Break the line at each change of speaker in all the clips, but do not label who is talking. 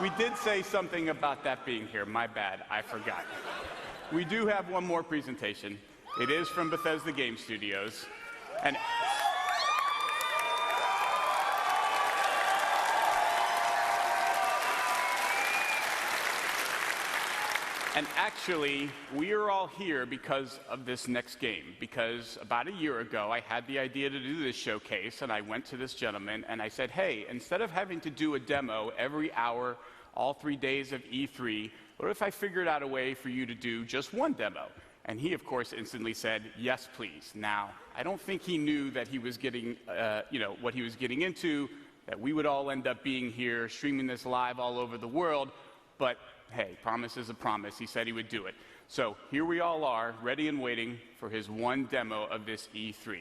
We did say something about that being here. My bad, I forgot. We do have one more presentation. It is from Bethesda Game Studios. And actually, we are all here because of this next game. Because about a year ago, I had the idea to do this showcase, and I went to this gentleman and I said, hey, instead of having to do a demo every hour, all 3 days of E3, what if I figured out a way for you to do just one demo? And he, of course, instantly said, yes, please. Now, I don't think he knew that he was getting, what he was getting into, that we would all end up being here, streaming this live all over the world, but hey, promise is a promise. He said he would do it. So here we all are, ready and waiting for his one demo of this E3.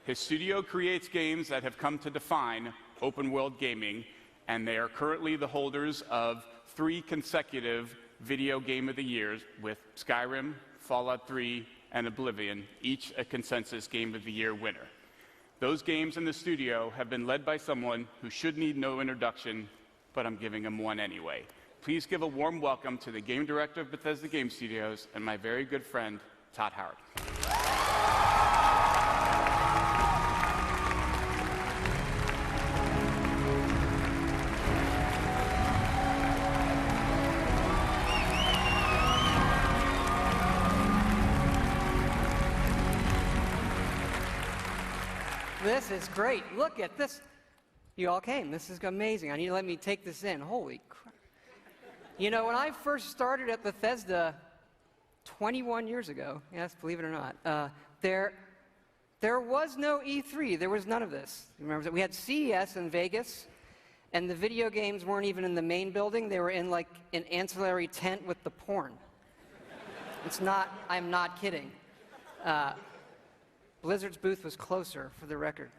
His studio creates games that have come to define open-world gaming, and they are currently the holders of 3 consecutive Video Game of the Years, with Skyrim, Fallout 3, and Oblivion, each a consensus Game of the Year winner. Those games in the studio have been led by someone who should need no introduction, but I'm giving him one anyway. Please give a warm welcome to the game director of Bethesda Game Studios and my very good friend, Todd Howard.
This is great. Look at this. You all came. This is amazing. I need to let me take this in. Holy crap. You know, when I first started at Bethesda 21 years ago, yes, believe it or not, there was no E3. There was none of this. Remember that we had CES in Vegas, and the video games weren't even in the main building. They were in like an ancillary tent with the porn. It's not, I'm not kidding. Blizzard's booth was closer, for the record.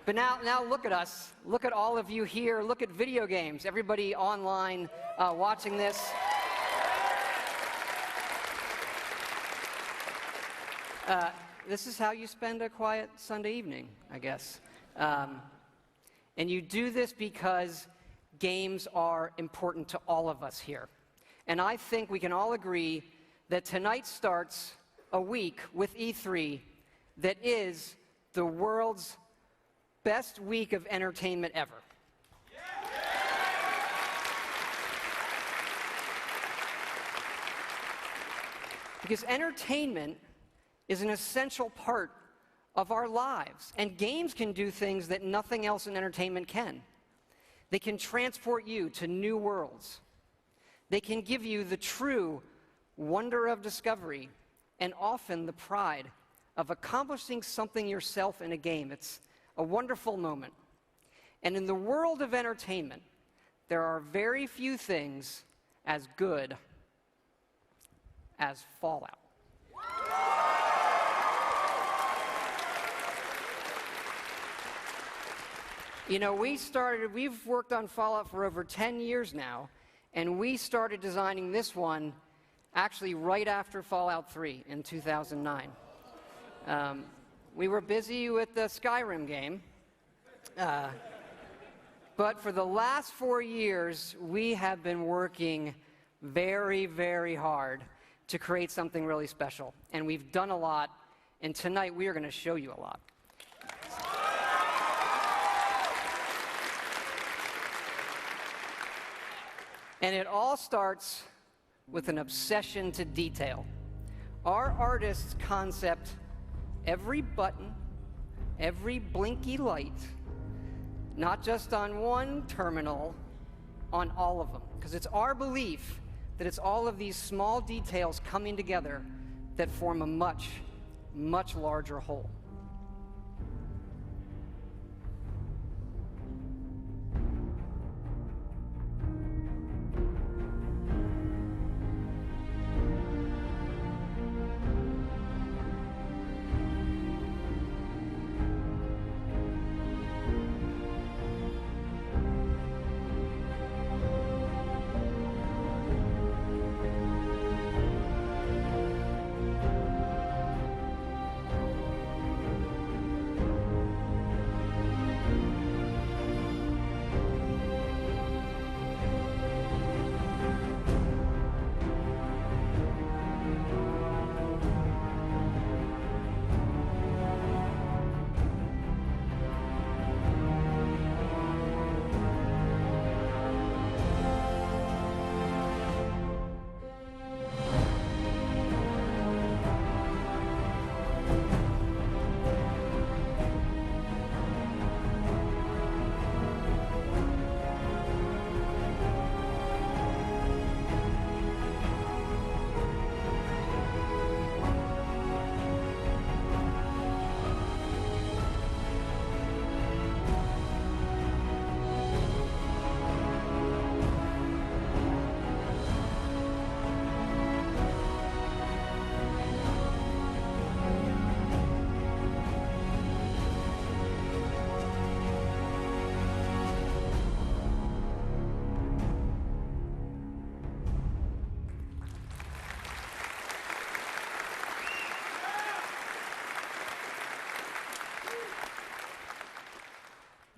But now look at us. Look at all of you here. Look at video games. Everybody online watching this. This is how you spend a quiet Sunday evening, I guess. And you do this because games are important to all of us here. And I think we can all agree that tonight starts a week with E3 that is the world's best week of entertainment ever. Because entertainment is an essential part of our lives, and games can do things that nothing else in entertainment can. They can transport you to new worlds. They can give you the true wonder of discovery, and often the pride of accomplishing something yourself in a game. It's a wonderful moment. And in the world of entertainment, there are very few things as good as Fallout. You know, we've worked on Fallout for over 10 years now, and we started designing this one actually right after Fallout 3 in 2009. We were busy with the Skyrim game, but for the last 4 years, we have been working very, very hard to create something really special. And we've done a lot, and tonight we are going to show you a lot. And it all starts with an obsession to detail. Our artists concept every button, every blinky light, not just on one terminal, on all of them. Because it's our belief that it's all of these small details coming together that form a much, much larger whole.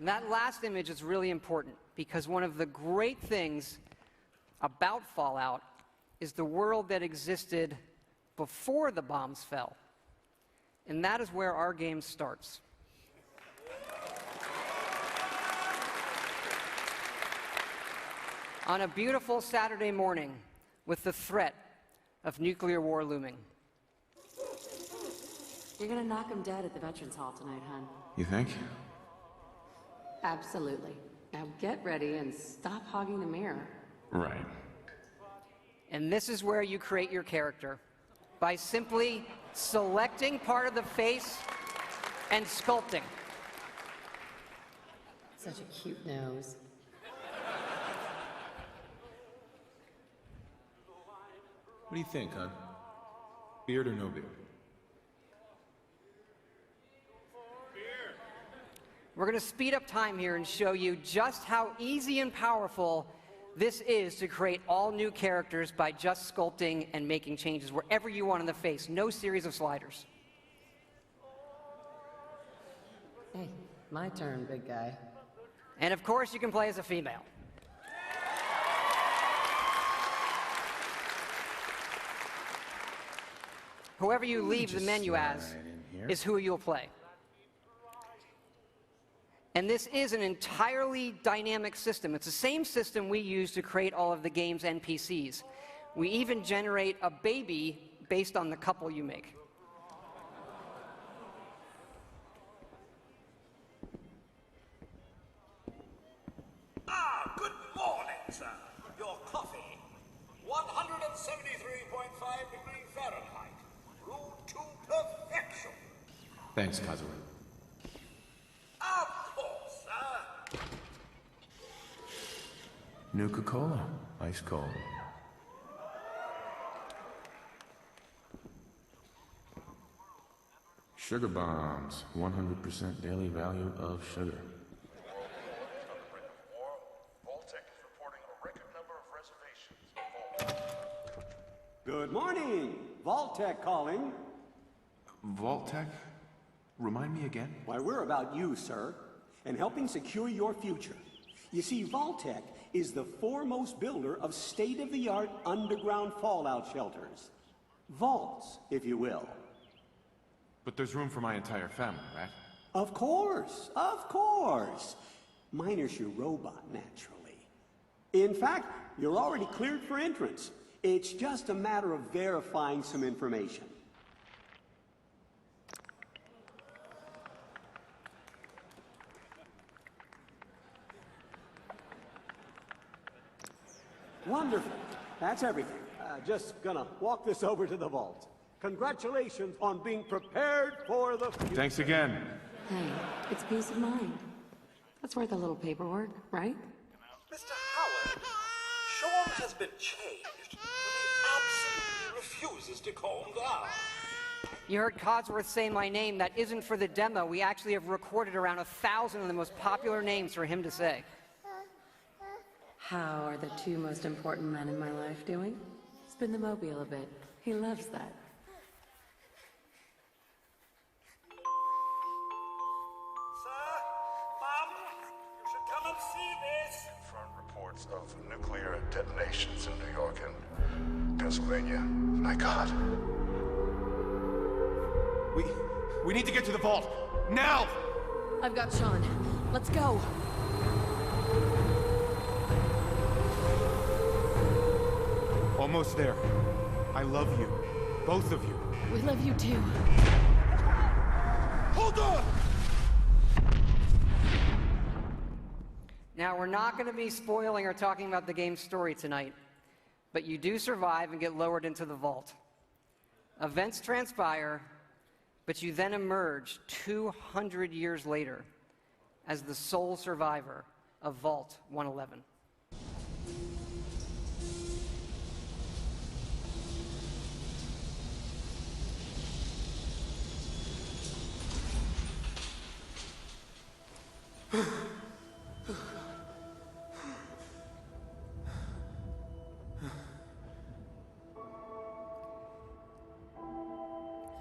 And that last image is really important because one of the great things about Fallout is the world that existed before the bombs fell. And that is where our game starts. On a beautiful Saturday morning, with the threat of nuclear war looming.
You're gonna knock him dead at the Veterans Hall tonight, hon.
You think?
Absolutely. Now get ready and stop hogging the mirror.
Right.
And this is where you create your character, by simply selecting part of the face and sculpting.
Such a cute nose.
What do you think, hon? Beard or no beard?
We're going to speed up time here and show you just how easy and powerful this is to create all new characters by just sculpting and making changes wherever you want in the face. No series of sliders.
Hey, my turn, big guy.
And of course, you can play as a female. Whoever you leave the menu as is who you'll play. And this is an entirely dynamic system. It's the same system we use to create all of the game's NPCs. We even generate a baby based on the couple you make.
Good morning, sir. Your coffee. 173.5 degrees Fahrenheit. Brewed to perfection.
Thanks, Kazuo.
Of course, sir.
Nuka-Cola. Ice cold. Sugar bombs. 100% daily value of sugar.
Good morning. Vault-Tec calling.
Vault-Tec? Remind me again?
Why, we're about you, sir, and helping secure your future. You see, Vault-Tec is the foremost builder of state-of-the-art underground fallout shelters. Vaults, if you will.
But there's room for my entire family, right?
Of course, of course. Minus your robot, naturally. In fact, you're already cleared for entrance. It's just a matter of verifying some information. Wonderful. That's everything. Just gonna walk this over to the vault. Congratulations on being prepared for the future.
Thanks again.
Hey, it's peace of mind. That's worth a little paperwork, right?
Mr. Howard, Sean has been changed, but he absolutely refuses to calm down.
You heard Codsworth say my name. That isn't for the demo. We actually have recorded around 1,000 of the most popular names for him to say.
How are the two most important men in my life doing? Spin the mobile a bit. He loves that.
Sir, Mom, you should come and see this.
Confirmed reports of nuclear detonations in New York and Pennsylvania. My God.
We need to get to the vault. Now!
I've got Sean. Let's go.
Almost there. I love you. Both of you.
We love you too.
Hold on!
Now, we're not going to be spoiling or talking about the game's story tonight, but you do survive and get lowered into the vault. Events transpire, but you then emerge 200 years later as the sole survivor of Vault 111.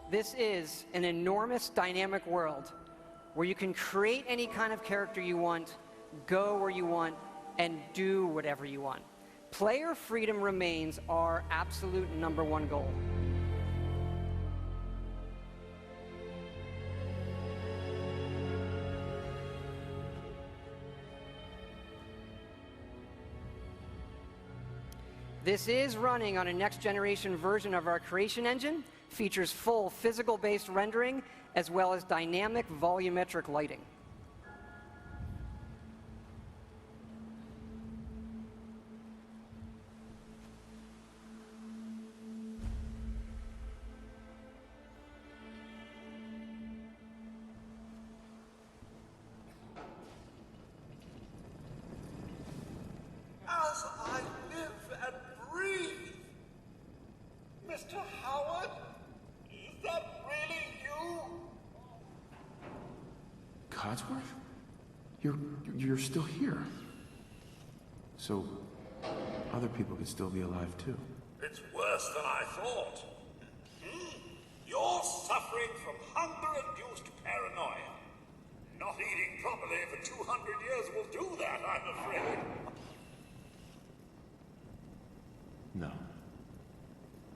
This is an enormous dynamic world where you can create any kind of character you want, go where you want, and do whatever you want. Player freedom remains our absolute #1 goal. This is running on a next-generation version of our creation engine, features full physical-based rendering, as well as dynamic volumetric lighting.
As I live and breathe. Mr. Howard, is that really you?
Codsworth? You're still here. So, other people could still be alive too.
It's worse than I thought. You're suffering from hunger-induced paranoia. Not eating properly for 200 years will do that, I'm afraid.
No.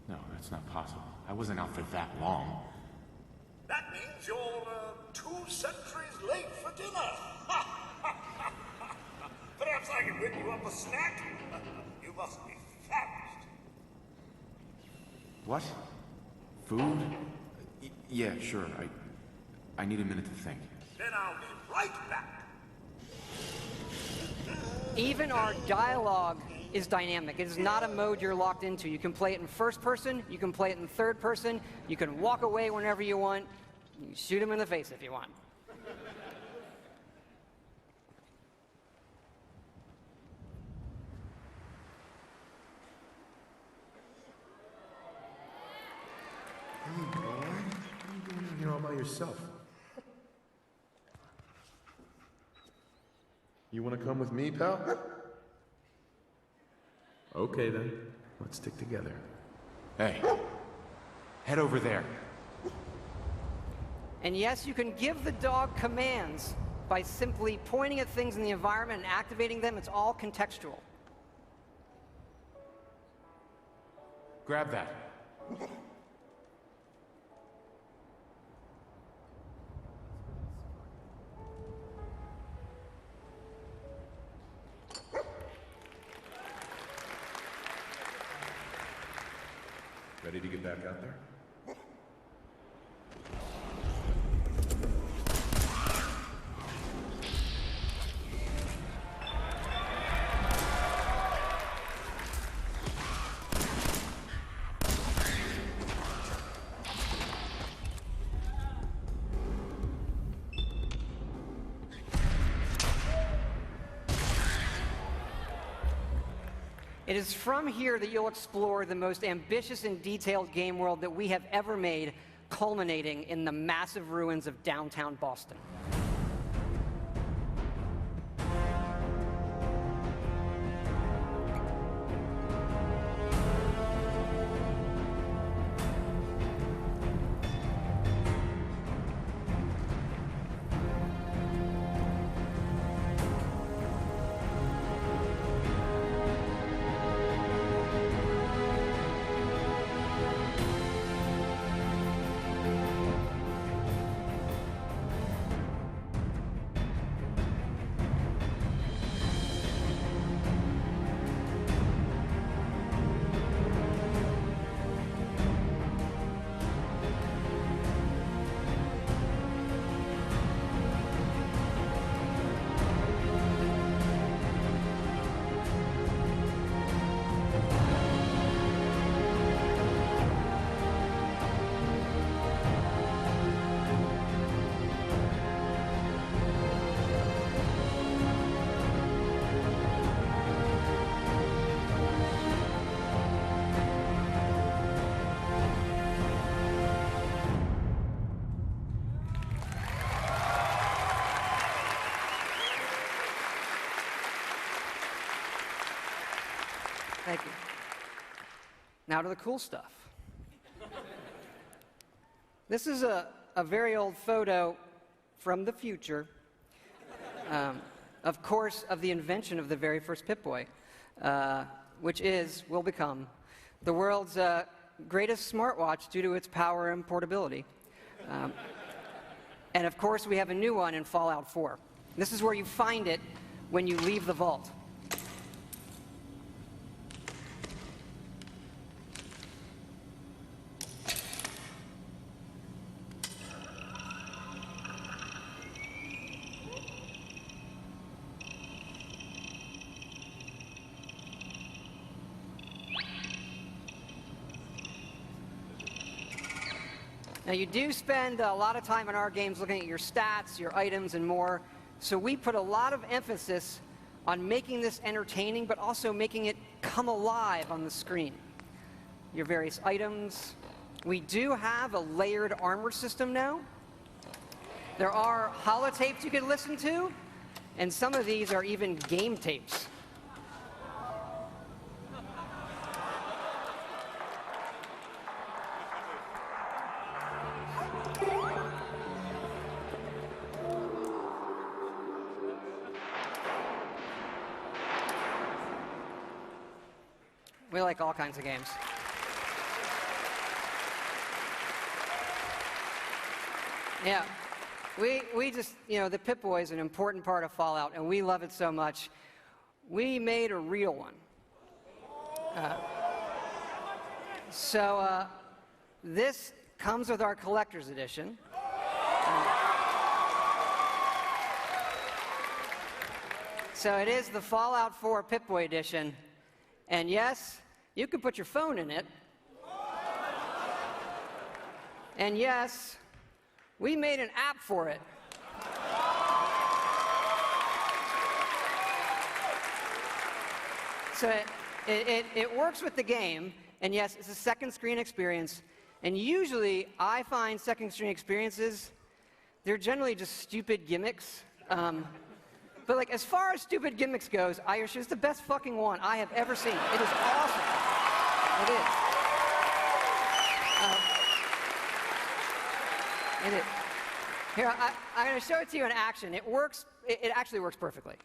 No, that's not possible. I wasn't out for that long.
That means you're 2 centuries late for dinner. Perhaps I can whip you up a snack. You must be famished.
What? Food? Yeah, sure. I need a minute to think.
Then I'll be right back.
Even our dialogue is dynamic. It is not a mode you're locked into. You can play it in first person, you can play it in third person, you can walk away whenever you want, you can shoot him in the face if you want.
Hey, boy. What are you doing in here all by yourself? You want to come with me, pal? Okay, then. Let's stick together.
Hey. Head over there.
And yes, you can give the dog commands by simply pointing at things in the environment and activating them. It's all contextual.
Grab that.
Ready to get back out there?
It is from here that you'll explore the most ambitious and detailed game world that we have ever made, culminating in the massive ruins of downtown Boston. Thank you. Now to the cool stuff. This is a very old photo from the future, of course, of the invention of the very first Pip-Boy, which will become the world's greatest smartwatch due to its power and portability. And of course, we have a new one in Fallout 4. This is where you find it when you leave the vault. Now, you do spend a lot of time in our games looking at your stats, your items, and more, so we put a lot of emphasis on making this entertaining, but also making it come alive on the screen. Your various items. We do have a layered armor system now. There are holotapes you can listen to, and some of these are even game tapes. We like all kinds of games. Yeah, we just, the Pip-Boy is an important part of Fallout, and we love it so much. We made a real one. So this comes with our collector's edition. So it is the Fallout 4 Pip-Boy edition. And yes, you can put your phone in it. And yes, we made an app for it. So it works with the game, and yes, it's a second screen experience. And usually, I find second screen experiences, they're generally just stupid gimmicks. But like, as far as stupid gimmicks goes, I assure you, it's the best fucking one I have ever seen. It is awesome. It is. It is. Here, I'm going to show it to you in action. It works. It actually works perfectly.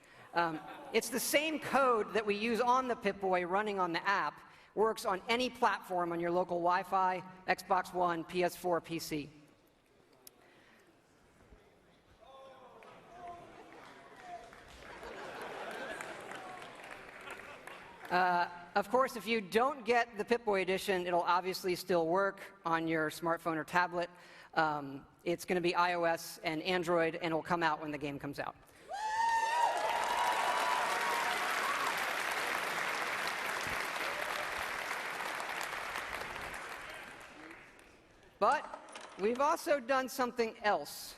It's the same code that we use on the Pip-Boy running on the app. Works on any platform on your local Wi-Fi, Xbox One, PS4, PC. Of course, if you don't get the Pip-Boy edition, it'll obviously still work on your smartphone or tablet. It's going to be iOS and Android, and it'll come out when the game comes out. But we've also done something else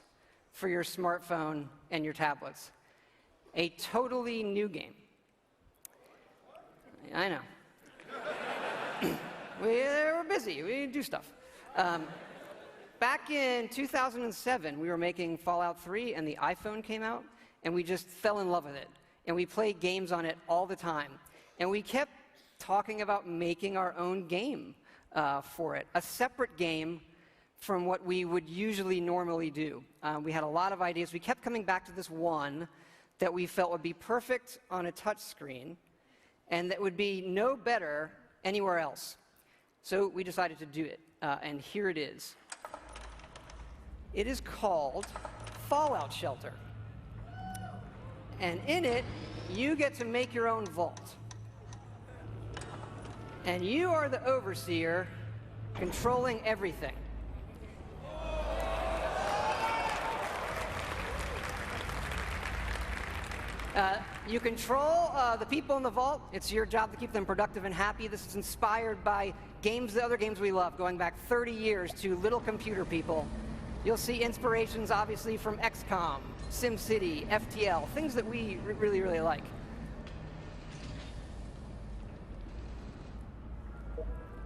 for your smartphone and your tablets. A totally new game. I know. We're busy. We do stuff. Back in 2007, we were making Fallout 3, and the iPhone came out, and we just fell in love with it. And we played games on it all the time. And we kept talking about making our own game for it, a separate game from what we would usually normally do. We had a lot of ideas. We kept coming back to this one that we felt would be perfect on a touch screen, and that would be no better anywhere else. So we decided to do it, and here it is. It is called Fallout Shelter. And in it, you get to make your own vault. And you are the overseer controlling everything. You control the people in the vault. It's your job to keep them productive and happy. This is inspired by the other games we love, going back 30 years to Little Computer People. You'll see inspirations, obviously, from XCOM, SimCity, FTL, things that we really, really like.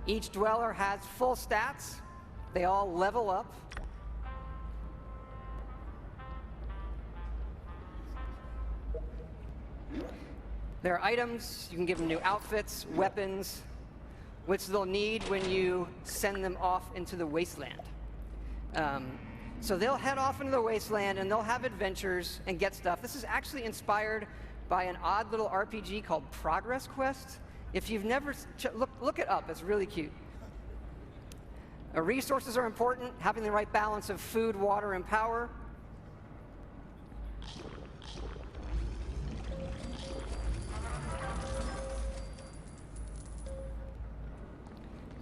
Each dweller has full stats. They all level up. There are items. You can give them new outfits, weapons, which they'll need when you send them off into the wasteland. So they'll head off into the wasteland and they'll have adventures and get stuff. This is actually inspired by an odd little RPG called Progress Quest. If you've never, look it up, it's really cute. Resources are important, having the right balance of food, water, and power.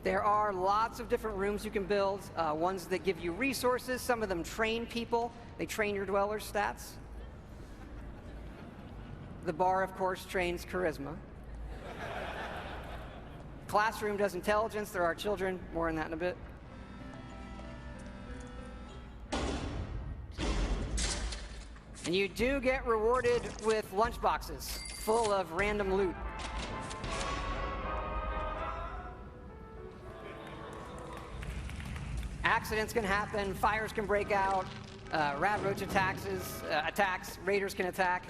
There are lots of different rooms you can build, ones that give you resources. Some of them train people. They train your dwellers' stats. The bar, of course, trains charisma. Classroom does intelligence. There are children. More on that in a bit. And you do get rewarded with lunchboxes full of random loot. Accidents can happen, fires can break out, rat roach attacks, raiders can attack.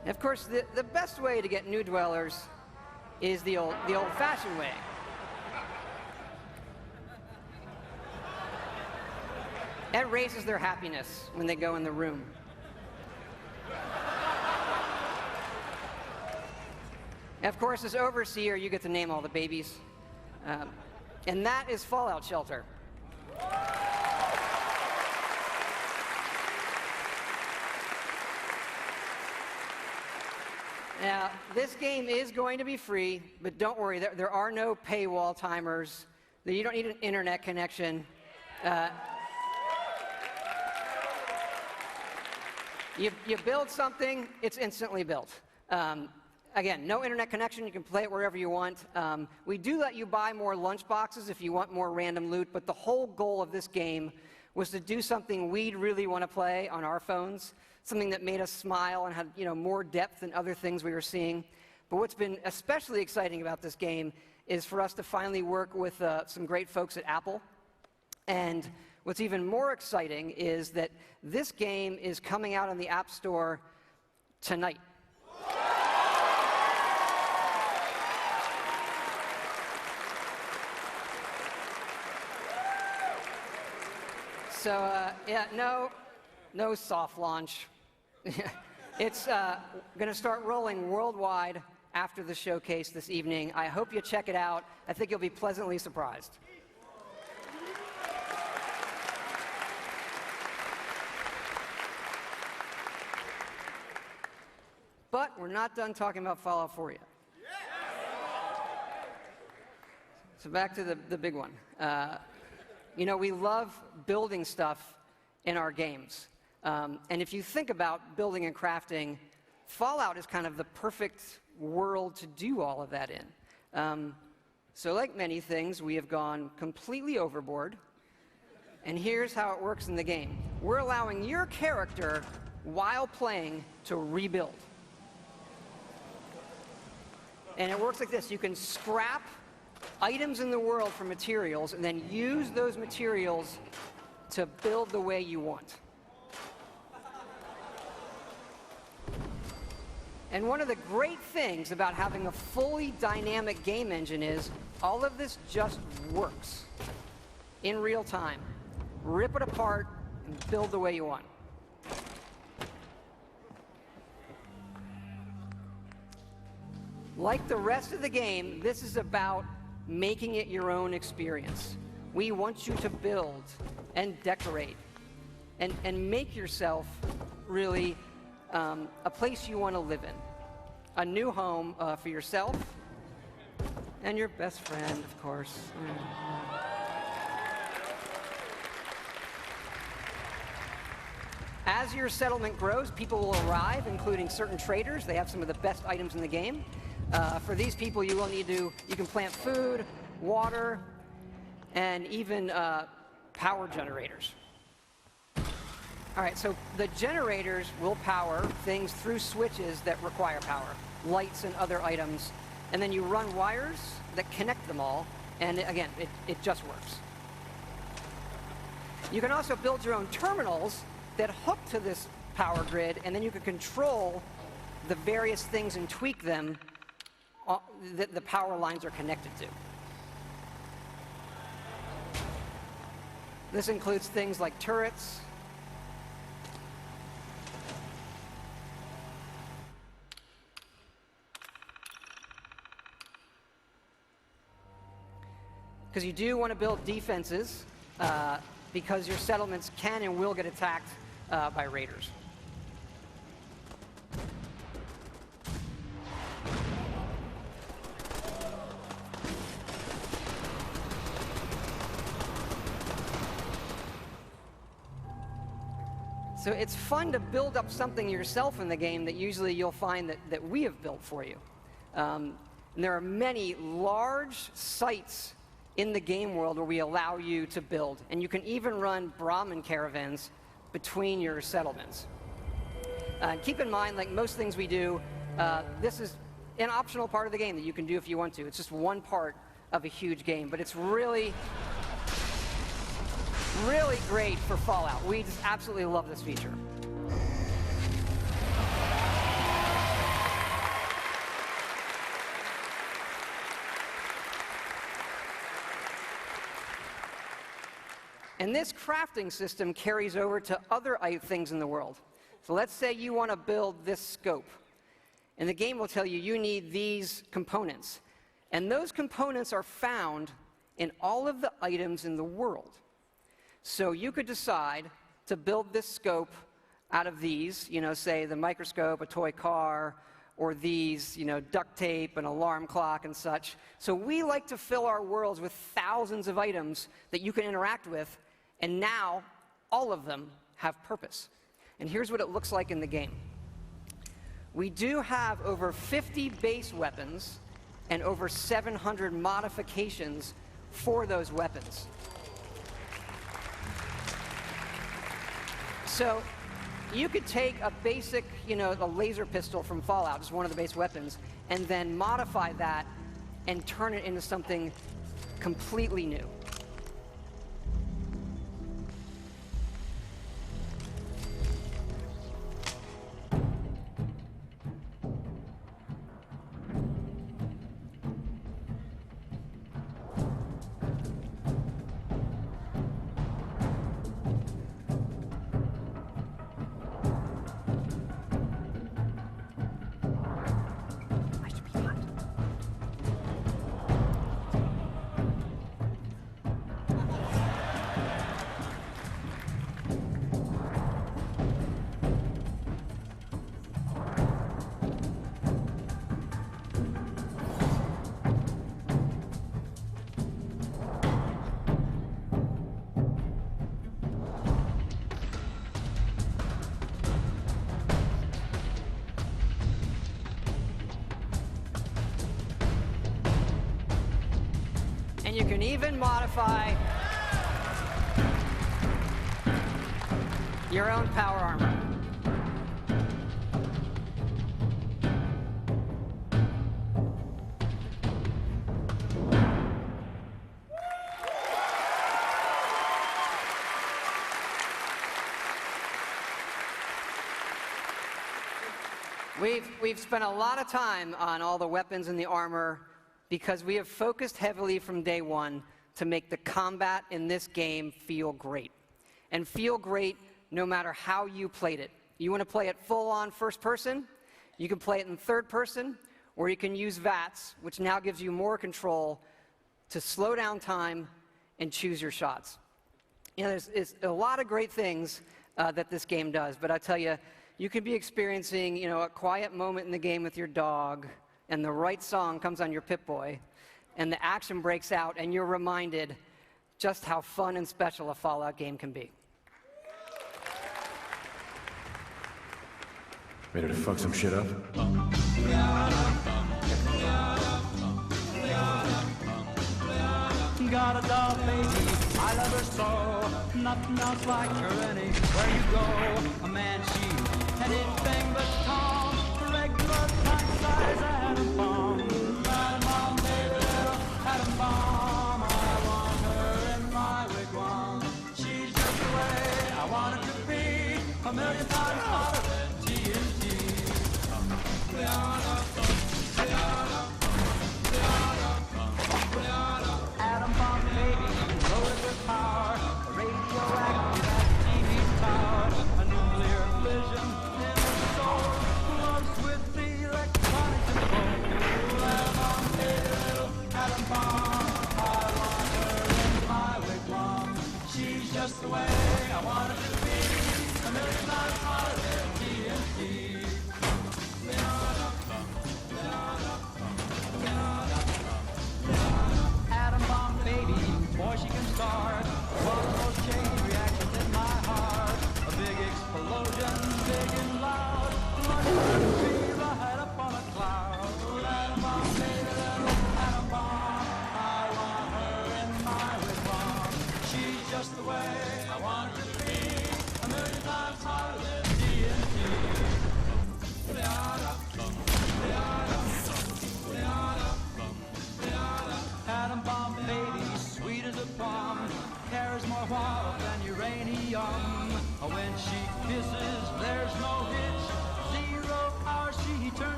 And of course, the best way to get new dwellers is the old-fashioned way. It raises their happiness when they go in the room. And of course, as overseer, you get to name all the babies. And that is Fallout Shelter. Now, this game is going to be free, but don't worry, there are no paywall timers. You don't need an internet connection. You build something, it's instantly built. Again, no internet connection, you can play it wherever you want. We do let you buy more lunch boxes if you want more random loot, but the whole goal of this game was to do something we'd really want to play on our phones, something that made us smile and had more depth than other things we were seeing. But what's been especially exciting about this game is for us to finally work with some great folks at Apple. And what's even more exciting is that this game is coming out on the App Store tonight. So, yeah, no soft launch. It's going to start rolling worldwide after the showcase this evening. I hope you check it out. I think you'll be pleasantly surprised. But we're not done talking about Fallout 4 yet. So back to the big one. We love building stuff in our games. And if you think about building and crafting, Fallout is kind of the perfect world to do all of that in. So like many things, we have gone completely overboard. And here's how it works in the game. We're allowing your character, while playing, to rebuild. And it works like this. You can scrap items in the world for materials and then use those materials to build the way you want. And one of the great things about having a fully dynamic game engine is all of this just works in real time. Rip it apart and build the way you want. Like the rest of the game, this is about making it your own experience. We want you to build and decorate and make yourself really a place you want to live in. A new home for yourself and your best friend, of course. As your settlement grows, people will arrive, including certain traders. They have some of the best items in the game. For these people, you can plant food, water, and even power generators. All right, so the generators will power things through switches that require power, lights and other items, and then you run wires that connect them all, and again, it just works. You can also build your own terminals that hook to this power grid, and then you can control the various things and tweak them that the power lines are connected to. This includes things like turrets, because you do want to build defenses because your settlements can and will get attacked by raiders. So it's fun to build up something yourself in the game that usually you'll find that we have built for you. And there are many large sites in the game world where we allow you to build. And you can even run Brahmin caravans between your settlements. Keep in mind, like most things we do, this is an optional part of the game that you can do if you want to. It's just one part of a huge game, but it's really great for Fallout. We just absolutely love this feature. And this crafting system carries over to other things in the world. So let's say you want to build this scope. And the game will tell you you need these components. And those components are found in all of the items in the world. So you could decide to build this scope out of these, say the microscope, a toy car, or these, duct tape, an alarm clock, and such. So we like to fill our worlds with thousands of items that you can interact with, and now all of them have purpose. And here's what it looks like in the game. We do have over 50 base weapons and over 700 modifications for those weapons. So you could take a basic, a laser pistol from Fallout, just one of the base weapons, and then modify that and turn it into something completely new. And you can even modify your own power armor. We've spent a lot of time on all the weapons and the armor because we have focused heavily from day one to make the combat in this game feel great. And feel great no matter how you played it. You want to play it full-on first person, you can play it in third person, or you can use VATS, which now gives you more control to slow down time and choose your shots. There's a lot of great things that this game does, but I tell you, you could be experiencing, a quiet moment in the game with your dog, and the right song comes on your Pip-Boy, and the action breaks out, and you're reminded just how fun and special a Fallout game can be.
Ready to fuck some shit up?
Got a doll, baby, I love her so. Nothing else like her anywhere you go. A man, she's anything but calm. A regular pint-size atom bomb. Atom bomb, baby, little atom bomb. I want her in my wigwam. She's just the way I want her to be. A million times hotter than TNT. Atom bomb, baby, loaded with power.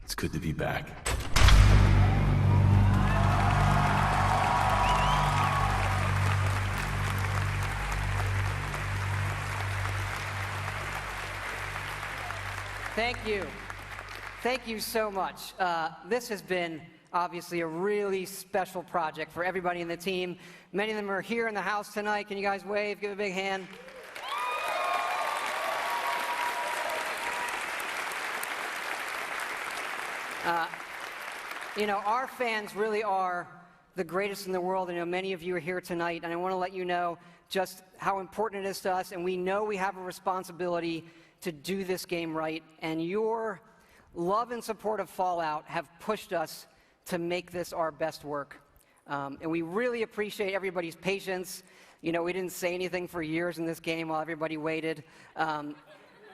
It's good to be back.
Thank you. Thank you so much. This has been obviously a really special project for everybody in the team. Many of them are here in the house tonight. Can you guys wave? Give a big hand. You know, our fans really are the greatest in the world. I know many of you are here tonight, and I want to let you know just how important it is to us, and we know we have a responsibility to do this game right, and your love and support of Fallout have pushed us to make this our best work. And we really appreciate everybody's patience. You know, we didn't say anything for years in this game while everybody waited.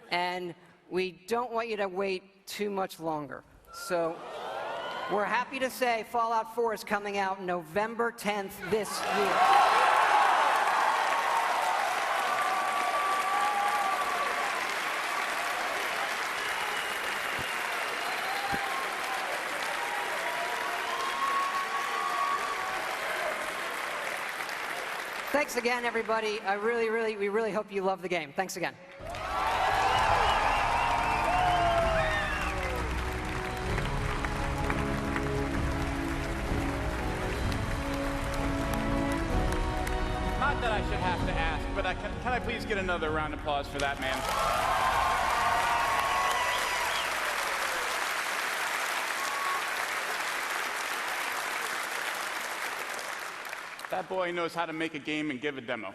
And we don't want you to wait too much longer. So we're happy to say Fallout 4 is coming out November 10th this year. Thanks again, everybody. We really hope you love the game. Thanks again.
Not that I should have to ask, but can I please get another round of applause for that man? That boy knows how to make a game and give a demo.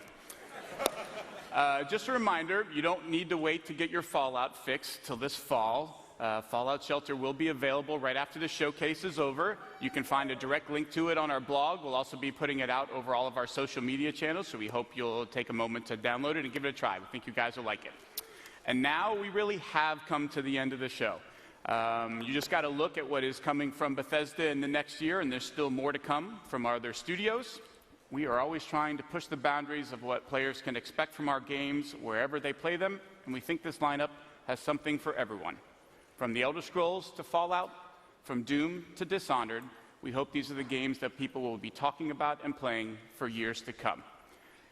Just a reminder, you don't need to wait to get your Fallout fix till this fall. Fallout Shelter will be available right after the showcase is over. You can find a direct link to it on our blog. We'll also be putting it out over all of our social media channels, so we hope you'll take a moment to download it and give it a try. We think you guys will like it. And now we really have come to the end of the show. You just got to look at what is coming from Bethesda in the next year, and there's still more to come from our other studios. We are always trying to push the boundaries of what players can expect from our games wherever they play them, and we think this lineup has something for everyone. From The Elder Scrolls to Fallout, from Doom to Dishonored, we hope these are the games that people will be talking about and playing for years to come.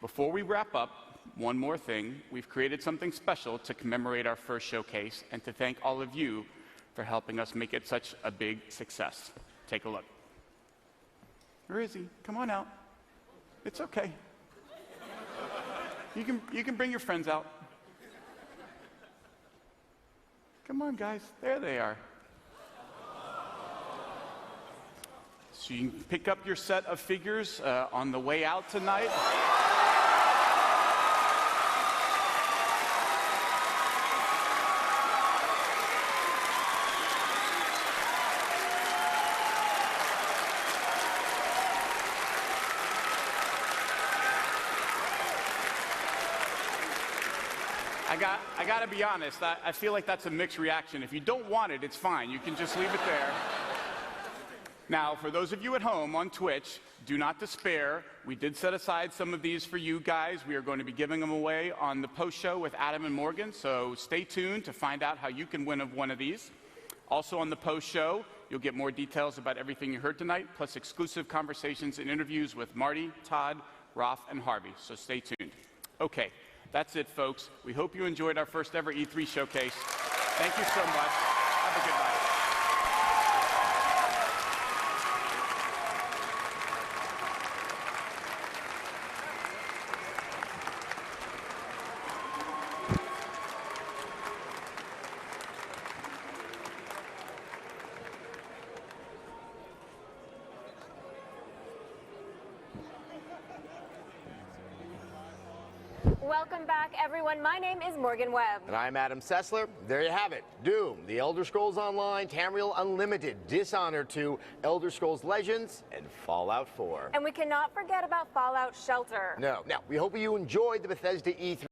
Before we wrap up, one more thing. We've created something special to commemorate our first showcase and to thank all of you for helping us make it such a big success. Take a look. Where is he? Come on out. It's okay. You can bring your friends out. Come on, guys. There they are. So you can pick up your set of figures on the way out tonight. I got to be honest, I feel like that's a mixed reaction. If you don't want it, it's fine. You can just leave it there. Now, for those of you at home on Twitch, do not despair. We did set aside some of these for you guys. We are going to be giving them away on the post-show with Adam and Morgan, so stay tuned to find out how you can win one of these. Also on the post-show, you'll get more details about everything you heard tonight, plus exclusive conversations and interviews with Marty, Todd, Roth, and Harvey, so stay tuned. Okay. That's it, folks. We hope you enjoyed our first ever E3 showcase. Thank you so much. Have a good night.
Welcome back, everyone. My name is Morgan Webb.
And I'm Adam Sessler. There you have it. Doom, The Elder Scrolls Online, Tamriel Unlimited, Dishonored 2, Elder Scrolls Legends, and Fallout 4.
And we cannot forget about Fallout Shelter.
No. Now, we hope you enjoyed the Bethesda E3.